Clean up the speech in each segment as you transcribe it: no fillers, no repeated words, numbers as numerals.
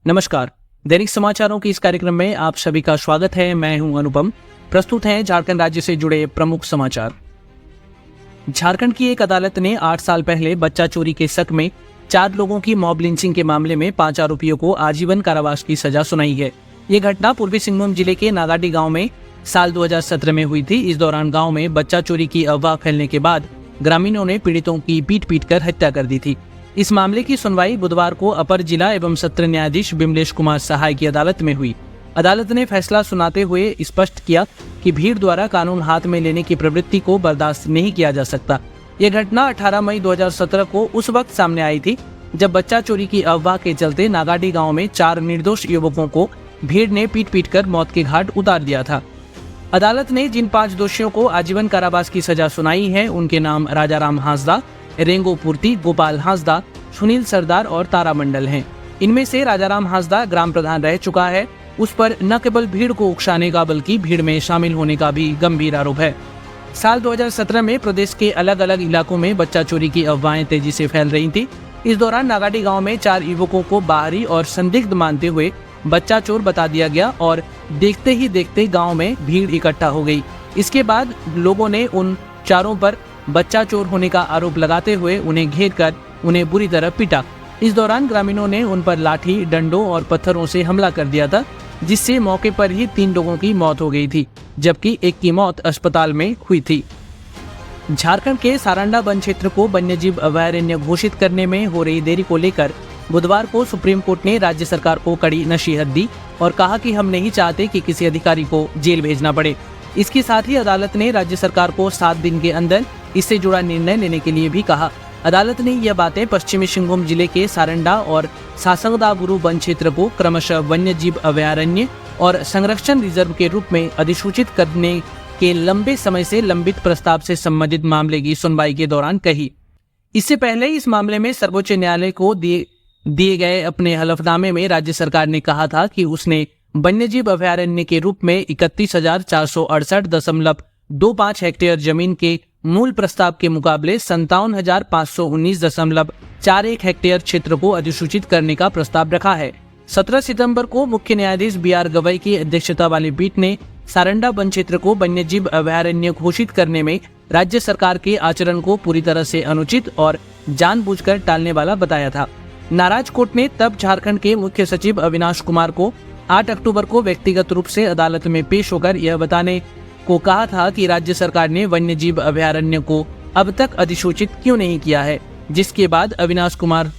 नमस्कार। दैनिक समाचारों के इस कार्यक्रम में आप सभी का स्वागत है। मैं हूं अनुपम। प्रस्तुत हैं झारखंड राज्य से जुड़े प्रमुख समाचार। झारखंड की एक अदालत ने 8 साल पहले बच्चा चोरी के शक में 4 लोगों की मॉब लिंचिंग के मामले में 5 आरोपियों को आजीवन कारावास की सजा सुनाई है। ये घटना पूर्वी सिंहभूम जिले के नागाटी गाँव में साल 2017 में हुई थी। इस दौरान गाँव में बच्चा चोरी की अफवाह फैलने के बाद ग्रामीणों ने पीड़ितों की पीट कर हत्या कर दी थी। इस मामले की सुनवाई बुधवार को अपर जिला एवं सत्र न्यायाधीश बिमलेश कुमार सहाय की अदालत में हुई। अदालत ने फैसला सुनाते हुए स्पष्ट किया कि भीड़ द्वारा कानून हाथ में लेने की प्रवृत्ति को बर्दाश्त नहीं किया जा सकता। यह घटना 18 मई 2017 को उस वक्त सामने आई थी जब बच्चा चोरी की अफवाह के चलते नागाटी गाँव में 4 निर्दोष युवकों को भीड़ ने पीट कर मौत के घाट उतार दिया था। अदालत ने जिन 5 दोषियों को आजीवन कारावास की सजा सुनाई है उनके नाम राजाराम हांसदा, रेंगो पूर्ति, गोपाल हांसदा, सुनील सरदार और तारा मंडल हैं। इनमें से राजाराम हांसदा ग्राम प्रधान रह चुका है। उस पर न केवल भीड़ को उकसाने का बल्कि भीड़ में शामिल होने का भी गंभीर आरोप है। साल 2017 में प्रदेश के अलग अलग इलाकों में बच्चा चोरी की अफवाहें तेजी से फैल रही थी। इस दौरान नागाटी गाँव में 4 युवकों को बाहरी और संदिग्ध मानते हुए बच्चा चोर बता दिया गया और देखते ही देखते गाँव में भीड़ इकट्ठा हो गई। इसके बाद लोगों ने उन चारों पर बच्चा चोर होने का आरोप लगाते हुए उन्हें घेर कर उन्हें बुरी तरह पीटा। इस दौरान ग्रामीणों ने उन पर लाठी, डंडों और पत्थरों से हमला कर दिया था, जिससे मौके पर ही 3 लोगों की मौत हो गई थी, जबकि एक की मौत अस्पताल में हुई थी। झारखंड के सारंडा वन क्षेत्र को वन्यजीव अभयारण्य घोषित करने में हो रही देरी को लेकर बुधवार को सुप्रीम कोर्ट ने राज्य सरकार को कड़ी नसीहत दी और कहा कि हम नहीं चाहते कि किसी अधिकारी को जेल भेजना पड़े। इसके साथ ही अदालत ने राज्य सरकार को 7 दिन के अंदर इससे जुड़ा निर्णय लेने के लिए भी कहा। अदालत ने यह बातें पश्चिमी सिंहभूम जिले के सारंडा और सासंगदाबुरु वन क्षेत्र को क्रमशः वन्यजीव अभयारण्य और संरक्षण रिजर्व के रूप में अधिसूचित करने के लंबे समय से लंबित प्रस्ताव से संबंधित मामले की सुनवाई के दौरान कही। इससे पहले इस मामले में सर्वोच्च न्यायालय को दिए गए अपने हलफनामे में राज्य सरकार ने कहा था कि उसने वन्यजीव अभयारण्य के रूप में 31,468.25 हेक्टेयर जमीन के मूल प्रस्ताव के मुकाबले 57,519.41 हेक्टेयर क्षेत्र को अधिसूचित करने का प्रस्ताव रखा है। 17 सितंबर को मुख्य न्यायाधीश BR गवई की अध्यक्षता वाली पीठ ने सारंडा वन क्षेत्र को वन्यजीव अभयारण्य घोषित करने में राज्य सरकार के आचरण को पूरी तरह से अनुचित और जानबूझकर टालने वाला बताया था। नाराज कोर्ट ने तब झारखंड के मुख्य सचिव अविनाश कुमार को 8 अक्टूबर को व्यक्तिगत रूप से अदालत में पेश होकर यह बताने को कहा था कि राज्य सरकार ने वन्यजीव अभयारण्य को अब तक अधिसूचित क्यों नहीं किया है। जिसके बाद अविनाश कुमार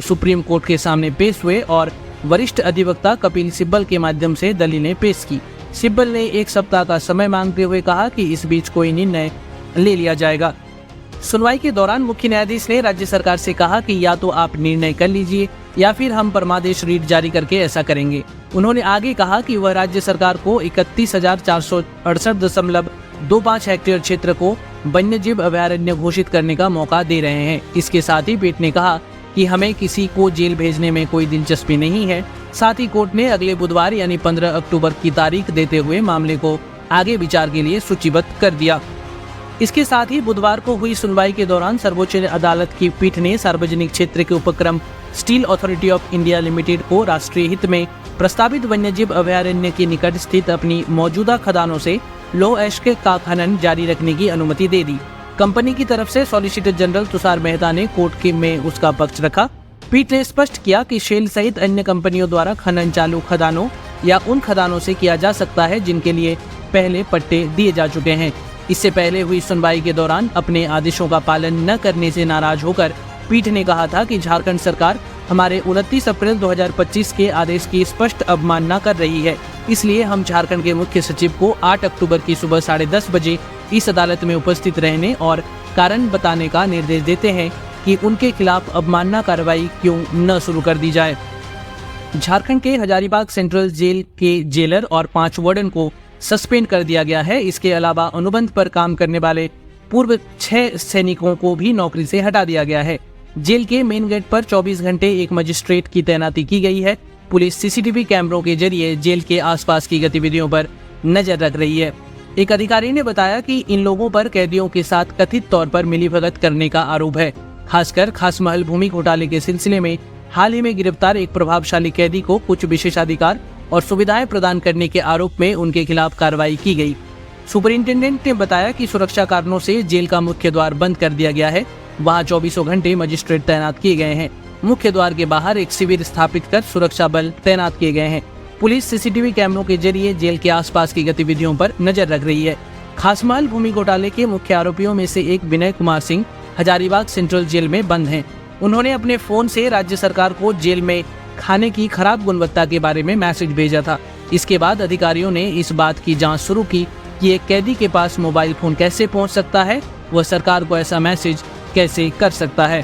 सुप्रीम कोर्ट के सामने पेश हुए और वरिष्ठ अधिवक्ता कपिल सिब्बल के माध्यम से दलीलें पेश की। सिब्बल ने 1 सप्ताह का समय मांगते हुए कहा कि इस बीच कोई निर्णय ले लिया जाएगा। सुनवाई के दौरान मुख्य न्यायाधीश ने राज्य सरकार से कहा कि या तो आप निर्णय कर लीजिए या फिर हम परमादेश रीट जारी करके ऐसा करेंगे। उन्होंने आगे कहा कि वह राज्य सरकार को 31,468.25 हेक्टेयर क्षेत्र को वन्यजीव अभयारण्य घोषित करने का मौका दे रहे हैं। इसके साथ ही पीठ ने कहा कि हमें किसी को जेल भेजने में कोई दिलचस्पी नहीं है। साथ ही कोर्ट ने अगले बुधवार यानी 15 अक्टूबर की तारीख देते हुए मामले को आगे विचार के लिए सूचीबद्ध कर दिया। इसके साथ ही बुधवार को हुई सुनवाई के दौरान सर्वोच्च अदालत की पीठ ने सार्वजनिक क्षेत्र के उपक्रम steel authority of India limited को राष्ट्रीय हित में प्रस्तावित वन्यजीव अभयारण्य के निकट स्थित अपनी मौजूदा खदानों से लौह अयस्क का खनन जारी रखने की अनुमति दे दी। कंपनी की तरफ से सॉलिसिटर जनरल तुषार मेहता ने कोर्ट में उसका पक्ष रखा। पीठ ने स्पष्ट किया कि शेल सहित अन्य कंपनियों द्वारा खनन चालू खदानों या उन खदानों से किया जा सकता है जिनके लिए पहले पट्टे दिए जा चुके हैं। इससे पहले हुई सुनवाई के दौरान अपने आदेशों का पालन न करने से नाराज होकर पीठ ने कहा था कि झारखंड सरकार हमारे 29 अप्रैल 2025 के आदेश की स्पष्ट अवमानना कर रही है। इसलिए हम झारखंड के मुख्य सचिव को 8 अक्टूबर की सुबह 10:30 बजे इस अदालत में उपस्थित रहने और कारण बताने का निर्देश देते हैं कि उनके खिलाफ अवमानना कार्रवाई क्यों न शुरू कर दी जाए। झारखंड के हजारीबाग सेंट्रल जेल के जेलर और 5 वार्डन को सस्पेंड कर दिया गया है। इसके अलावा अनुबंध पर काम करने वाले पूर्व 6 सैनिकों को भी नौकरी से हटा दिया गया है। जेल के मेन गेट पर 24 घंटे एक मजिस्ट्रेट की तैनाती की गई है। पुलिस सीसीटीवी कैमरों के जरिए जेल के आसपास की गतिविधियों पर नजर रख रही है। एक अधिकारी ने बताया कि इन लोगों पर कैदियों के साथ कथित तौर पर मिलीभगत करने का आरोप है। खासकर खास महल भूमि घोटाले के सिलसिले में हाल ही में गिरफ्तार एक प्रभावशाली कैदी को कुछ विशेषाधिकार और सुविधाएं प्रदान करने के आरोप में उनके खिलाफ कार्रवाई की गई। सुपरिंटेंडेंट ने बताया कि सुरक्षा कारणों से जेल का मुख्य द्वार बंद कर दिया गया है। वहां 24 घंटे मजिस्ट्रेट तैनात किए गए हैं। मुख्य द्वार के बाहर एक शिविर स्थापित कर सुरक्षा बल तैनात किए गए हैं। पुलिस सीसीटीवी कैमरों के जरिए जेल के आसपास की गतिविधियों पर नजर रख रही है। खासमाल भूमि घोटाले के मुख्य आरोपियों में से एक विनय कुमार सिंह हजारीबाग सेंट्रल जेल में बंद हैं। उन्होंने अपने फोन से राज्य सरकार को जेल में खाने की खराब गुणवत्ता के बारे में मैसेज भेजा था। इसके बाद अधिकारियों ने इस बात की जांच शुरू की कि एक कैदी के पास मोबाइल फोन कैसे पहुंच सकता है, वह सरकार को ऐसा मैसेज कैसे कर सकता है।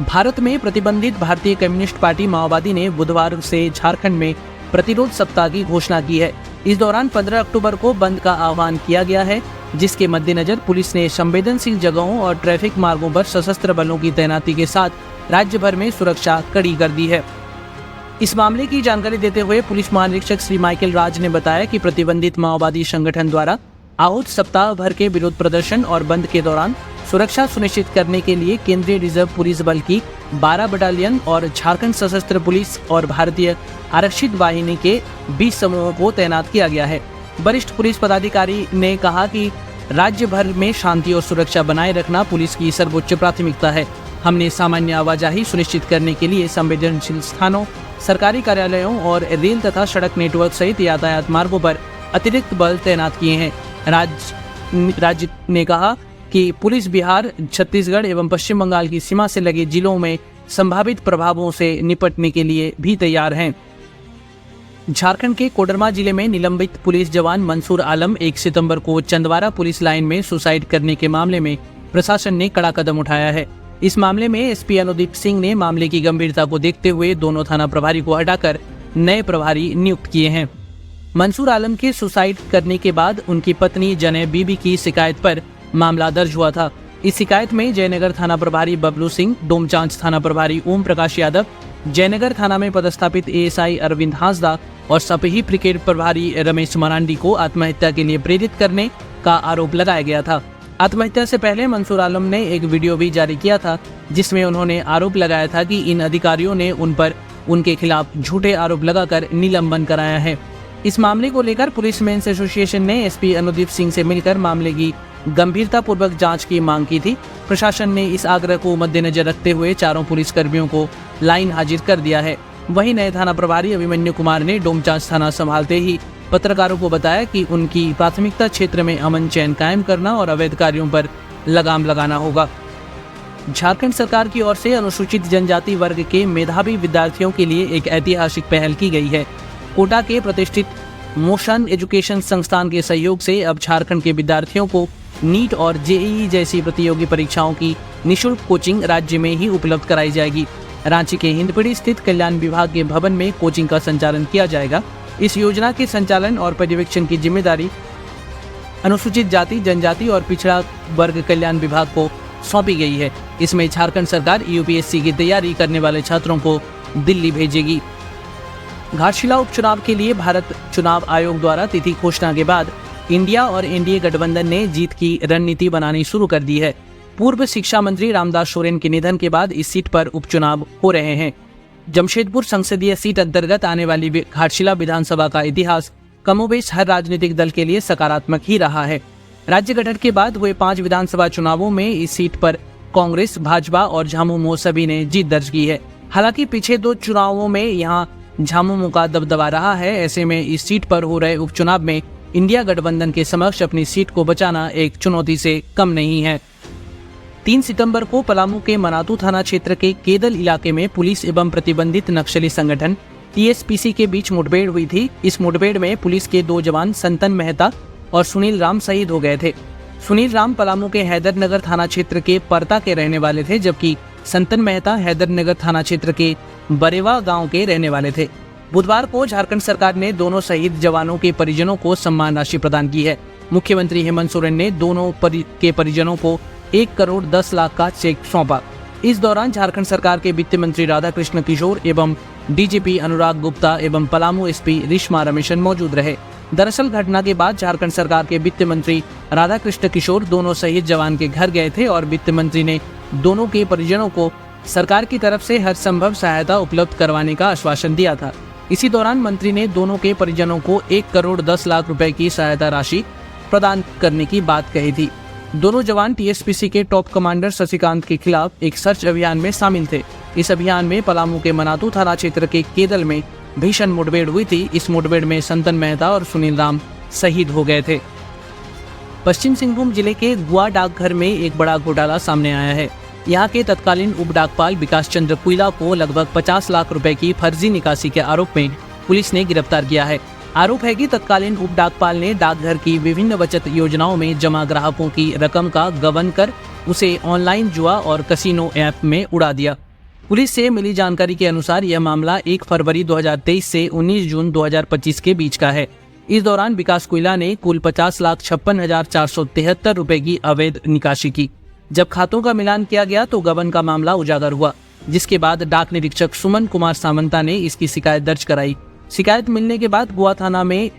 भारत में प्रतिबंधित भारतीय कम्युनिस्ट पार्टी माओवादी ने बुधवार से झारखंड में प्रतिरोध सप्ताह की घोषणा की है। इस दौरान 15 अक्टूबर को बंद का आह्वान किया गया है, जिसके मद्देनजर पुलिस ने संवेदनशील जगहों और ट्रैफिक मार्गों पर सशस्त्र बलों की तैनाती के साथ राज्य भर में सुरक्षा कड़ी कर दी है। इस मामले की जानकारी देते हुए पुलिस महानिरीक्षक श्री माइकल राज ने बताया कि प्रतिबंधित माओवादी संगठन द्वारा आहूत सप्ताह भर के विरोध प्रदर्शन और बंद के दौरान सुरक्षा सुनिश्चित करने के लिए केंद्रीय रिजर्व पुलिस बल की 12 बटालियन और झारखंड सशस्त्र पुलिस और भारतीय आरक्षित वाहिनी के 20 समूहों को तैनात किया गया है। वरिष्ठ पुलिस पदाधिकारी ने कहा कि राज्य भर में शांति और सुरक्षा बनाए रखना पुलिस की सर्वोच्च प्राथमिकता है। हमने सामान्य आवाजाही सुनिश्चित करने के लिए संवेदनशील स्थानों, सरकारी कार्यालयों और रेल तथा सड़क नेटवर्क सहित यातायात मार्गों पर अतिरिक्त बल तैनात किए हैं। राज्य ने कहा कि पुलिस बिहार, छत्तीसगढ़ एवं पश्चिम बंगाल की सीमा से लगे जिलों में संभावित प्रभावों से निपटने के लिए भी तैयार हैं। झारखंड के कोडरमा जिले में निलंबित पुलिस जवान मंसूर आलम 1 सितंबर को चंदवारा पुलिस लाइन में सुसाइड करने के मामले में प्रशासन ने कड़ा कदम उठाया है। इस मामले में एसपी अनुदीप सिंह ने मामले की गंभीरता को देखते हुए दोनों थाना प्रभारी को हटाकर नए प्रभारी नियुक्त किए हैं। मंसूर आलम के सुसाइड करने के बाद उनकी पत्नी जने बीबी की शिकायत पर मामला दर्ज हुआ था। इस शिकायत में जयनगर थाना प्रभारी बबलू सिंह, डोमचांच थाना प्रभारी ओम प्रकाश यादव, जयनगर थाना में पदस्थापित एएसआई अरविंद हांसदा और सपही ब्रिगेड प्रभारी रमेश मरांडी को आत्महत्या के लिए प्रेरित करने का आरोप लगाया गया था। आत्महत्या से पहले मंसूर आलम ने एक वीडियो भी जारी किया था, जिसमें उन्होंने आरोप लगाया था कि इन अधिकारियों ने उन पर उनके खिलाफ झूठे आरोप लगाकर निलंबन कराया है। इस मामले को लेकर पुलिस मेंस एसोसिएशन ने एसपी अनुदीप सिंह से मिलकर मामले की गंभीरतापूर्वक जांच की मांग की थी। प्रशासन ने इस आग्रह को मद्देनजर रखते हुए चारों पुलिस कर्मियों को लाइन हाजिर कर दिया है। वहीं नए थाना प्रभारी अभिमन्यु कुमार ने डोमचांच थाना संभालते ही पत्रकारों को बताया कि उनकी प्राथमिकता क्षेत्र में अमन चैन कायम करना और अवैध कार्यों पर लगाम लगाना होगा। झारखंड सरकार की ओर से अनुसूचित जनजाति वर्ग के मेधावी विद्यार्थियों के लिए एक ऐतिहासिक पहल की गई है। कोटा के प्रतिष्ठित मोशन एजुकेशन संस्थान के सहयोग से अब झारखंड के विद्यार्थियों को नीट और जेईई जैसी प्रतियोगी परीक्षाओं की निःशुल्क कोचिंग राज्य में ही उपलब्ध कराई जाएगी। रांची के हिंदपीढ़ी स्थित कल्याण विभाग के भवन में कोचिंग का संचालन किया जाएगा। इस योजना के संचालन और पर्यवेक्षण की जिम्मेदारी अनुसूचित जाति, जनजाति और पिछड़ा वर्ग कल्याण विभाग को सौंपी गई है। इसमें झारखंड सरकार यूपीएससी की तैयारी करने वाले छात्रों को दिल्ली भेजेगी। घाटशिला उपचुनाव के लिए भारत चुनाव आयोग द्वारा तिथि घोषणा के बाद इंडिया और एनडीए गठबंधन ने जीत की रणनीति बनानी शुरू कर दी है। पूर्व शिक्षा मंत्री रामदास सोरेन के निधन के बाद इस सीट पर उपचुनाव हो रहे हैं। जमशेदपुर संसदीय सीट अंतर्गत आने वाली घाटशिला विधानसभा का इतिहास कमोबेश हर राजनीतिक दल के लिए सकारात्मक ही रहा है। राज्य गठन के बाद हुए 5 विधानसभा चुनावों में इस सीट पर कांग्रेस, भाजपा और झामुमो सभी ने जीत दर्ज की है। हालांकि पिछले 2 चुनावों में यहाँ झामुमो का दबदबा रहा है। ऐसे में इस सीट पर हो रहे उपचुनाव में इंडिया गठबंधन के समक्ष अपनी सीट को बचाना एक चुनौती से कम नहीं है। 3 सितंबर को पलामू के मनातू थाना क्षेत्र के केदल इलाके में पुलिस एवं प्रतिबंधित नक्सली संगठन टीएसपीसी के बीच मुठभेड़ हुई थी। इस मुठभेड़ में पुलिस के 2 जवान संतन मेहता और सुनील राम शहीद हो गए थे। सुनील राम पलामू के हैदरनगर थाना क्षेत्र के परता के रहने वाले थे, जबकि संतन मेहता हैदरनगर थाना क्षेत्र के बरेवा गांव के रहने वाले थे। बुधवार को झारखंड सरकार ने दोनों शहीद जवानों के परिजनों को सम्मान राशि प्रदान की है। मुख्यमंत्री हेमंत सोरेन ने दोनों के परिजनों को 1 करोड़ 10 लाख का चेक सौंपा। इस दौरान झारखंड सरकार के वित्त मंत्री राधाकृष्ण किशोर एवं डीजीपी अनुराग गुप्ता एवं पलामू एसपी रिश्मा रमेशन मौजूद रहे। दरअसल घटना के बाद झारखंड सरकार के वित्त मंत्री राधाकृष्ण किशोर दोनों शहीद जवान के घर गए थे और वित्त मंत्री ने दोनों के परिजनों को सरकार की तरफ से हर संभव सहायता उपलब्ध करवाने का आश्वासन दिया था। इसी दौरान मंत्री ने दोनों के परिजनों को 1,10,00,000 रुपए की सहायता राशि प्रदान करने की बात कही थी। दोनों जवान टीएसपीसी के टॉप कमांडर शशिकांत के खिलाफ एक सर्च अभियान में शामिल थे। इस अभियान में पलामू के मनातू थाना क्षेत्र के केदल में भीषण मुठभेड़ हुई थी। इस मुठभेड़ में संतन मेहता और सुनील राम शहीद हो गए थे। पश्चिम सिंहभूम जिले के गुआ डाकघर में एक बड़ा घोटाला सामने आया है। यहाँ के तत्कालीन उप डाकपाल विकास चंद्र कुइला को लगभग 50 लाख रुपए की फर्जी निकासी के आरोप में पुलिस ने गिरफ्तार किया है। आरोप है कि तत्कालीन उप डाकपाल ने डाकघर की विभिन्न बचत योजनाओं में जमा ग्राहकों की रकम का गबन कर उसे ऑनलाइन जुआ और कसिनो ऐप में उड़ा दिया। पुलिस से मिली जानकारी के अनुसार यह मामला 1 फरवरी 2023 से 19 जून 2025 के बीच का है। इस दौरान विकास कुइला ने कुल 50,56,473 रुपए की अवैध निकासी की। जब खातों का मिलान किया गया तो गबन का मामला उजागर हुआ, जिसके बाद डाक निरीक्षक सुमन कुमार सामंता ने इसकी शिकायत दर्ज कराई। शिकायत मिलने के बाद गुआ थाना में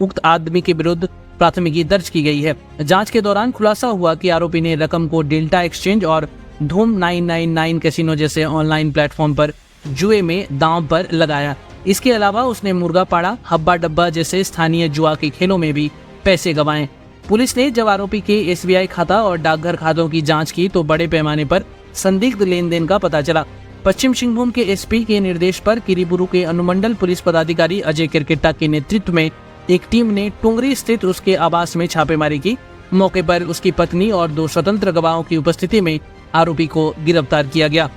उक्त आदमी के विरुद्ध प्राथमिकी दर्ज की गई है। जांच के दौरान खुलासा हुआ कि आरोपी ने रकम को डेल्टा एक्सचेंज और धूम 999 कैसीनो जैसे ऑनलाइन प्लेटफॉर्म पर जुए में दांव पर लगाया। इसके अलावा उसने मुर्गा पाड़ा, हब्बा डब्बा जैसे स्थानीय जुआ के खेलों में भी पैसे गंवाए। पुलिस ने जब आरोपी के एसबीआई खाता और डाकघर खातों की जांच की तो बड़े पैमाने पर संदिग्ध लेन देन का पता चला। पश्चिम सिंहभूम के एसपी के निर्देश पर किरीबुरू के अनुमंडल पुलिस पदाधिकारी अजय किरकिट्टा के नेतृत्व में एक टीम ने टुंगरी स्थित उसके आवास में छापेमारी की। मौके पर उसकी पत्नी और 2 स्वतंत्र गवाहों की उपस्थिति में आरोपी को गिरफ्तार किया गया।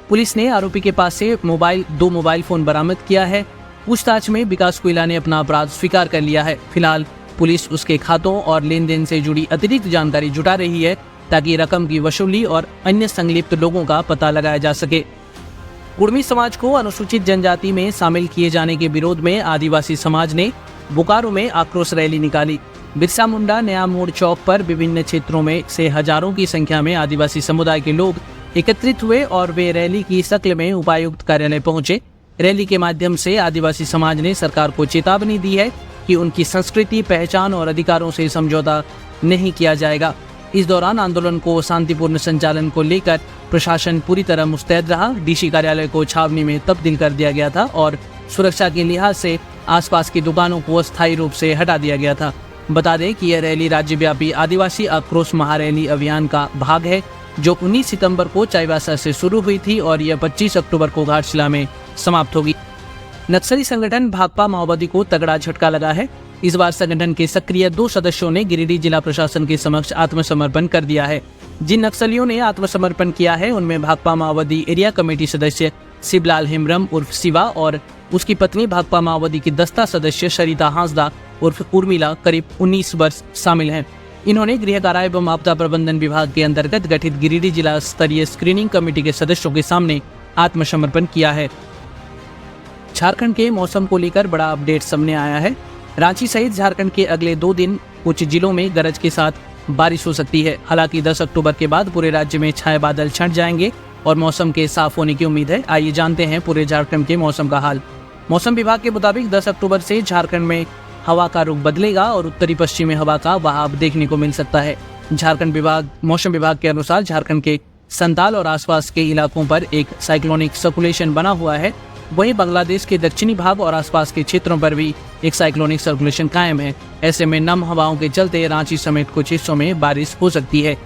पुलिस ने आरोपी के पास से 2 मोबाइल फोन बरामद किया है। पूछताछ में विकास कुइला ने अपना अपराध स्वीकार कर लिया है। फिलहाल पुलिस उसके खातों और लेन देन से जुड़ी अतिरिक्त जानकारी जुटा रही है ताकि रकम की वसूली और अन्य संलिप्त लोगों का पता लगाया जा सके। कुर्मी समाज को अनुसूचित जनजाति में शामिल किए जाने के विरोध में आदिवासी समाज ने बोकारो में आक्रोश रैली निकाली। बिरसा मुंडा नया मोड़ चौक पर विभिन्न क्षेत्रों में से हजारों की संख्या में आदिवासी समुदाय के लोग एकत्रित हुए और वे रैली की शक्ल में उपायुक्त कार्यालय पहुंचे। रैली के माध्यम से आदिवासी समाज ने सरकार को चेतावनी दी है कि उनकी संस्कृति, पहचान और अधिकारों से समझौता नहीं किया जाएगा। इस दौरान आंदोलन को शांतिपूर्ण संचालन को लेकर प्रशासन पूरी तरह मुस्तैद रहा। डीसी कार्यालय को छावनी में तब्दील कर दिया गया था और सुरक्षा के लिहाज से आसपास की दुकानों को अस्थायी रूप से हटा दिया गया था। बता दें कि यह रैली राज्यव्यापी आदिवासी आक्रोश महारैली अभियान का भाग है, जो 19 सितंबर को चाईबासा से शुरू हुई थी और यह 25 अक्टूबर को घाटशिला में समाप्त होगी। नक्सली संगठन भाकपा माओवादी को तगड़ा झटका लगा है। इस बार संगठन के सक्रिय 2 सदस्यों ने गिरिडीह जिला प्रशासन के समक्ष आत्मसमर्पण कर दिया है। जिन नक्सलियों ने आत्मसमर्पण किया है उनमें भाकपा माओवादी एरिया कमेटी सदस्य शिवलाल हेम्ब्रम उर्फ शिवा और उसकी पत्नी भाकपा माओवादी की दस्ता सदस्य सरिता हांसदा उर्फ उर्मिला करीब 19 वर्ष शामिल हैं। इन्होंने गृह कारा एवं आपदा प्रबंधन विभाग के अंतर्गत गठित गिरिडीह जिला स्तरीय स्क्रीनिंग कमेटी के सदस्यों के सामने आत्मसमर्पण किया है। झारखंड के मौसम को लेकर बड़ा अपडेट सामने आया है। रांची सहित झारखंड के अगले 2 दिन कुछ जिलों में गरज के साथ बारिश हो सकती है। हालांकि 10 अक्टूबर के बाद पूरे राज्य में छाए बादल छंट जाएंगे और मौसम के साफ होने की उम्मीद है। आइए जानते हैं पूरे झारखंड के मौसम का हाल। मौसम विभाग के मुताबिक 10 अक्टूबर से झारखंड में हवा का रुख बदलेगा और उत्तरी पश्चिमी हवा का बहाव देखने को मिल सकता है। मौसम विभाग के अनुसार झारखंड के संताल और आसपास के इलाकों पर एक साइक्लोनिक सर्कुलेशन बना हुआ है। वहीं बांग्लादेश के दक्षिणी भाग और आसपास के क्षेत्रों पर भी एक साइक्लोनिक सर्कुलेशन कायम है। ऐसे में नम हवाओं के चलते रांची समेत कुछ हिस्सों में बारिश हो सकती है।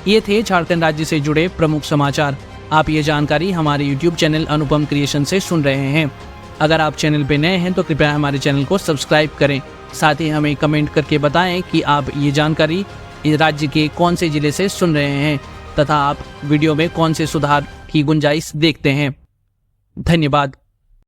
ये थे झारखंड राज्य से जुड़े प्रमुख समाचार। आप ये जानकारी हमारे YouTube चैनल अनुपम क्रिएशन से सुन रहे हैं। अगर आप चैनल पे नए हैं तो कृपया हमारे चैनल को सब्सक्राइब करें। साथ ही हमें कमेंट करके बताएं कि आप ये जानकारी राज्य के कौन से जिले से सुन रहे हैं तथा आप वीडियो में कौन से सुधार की गुंजाइश देखते हैं। धन्यवाद।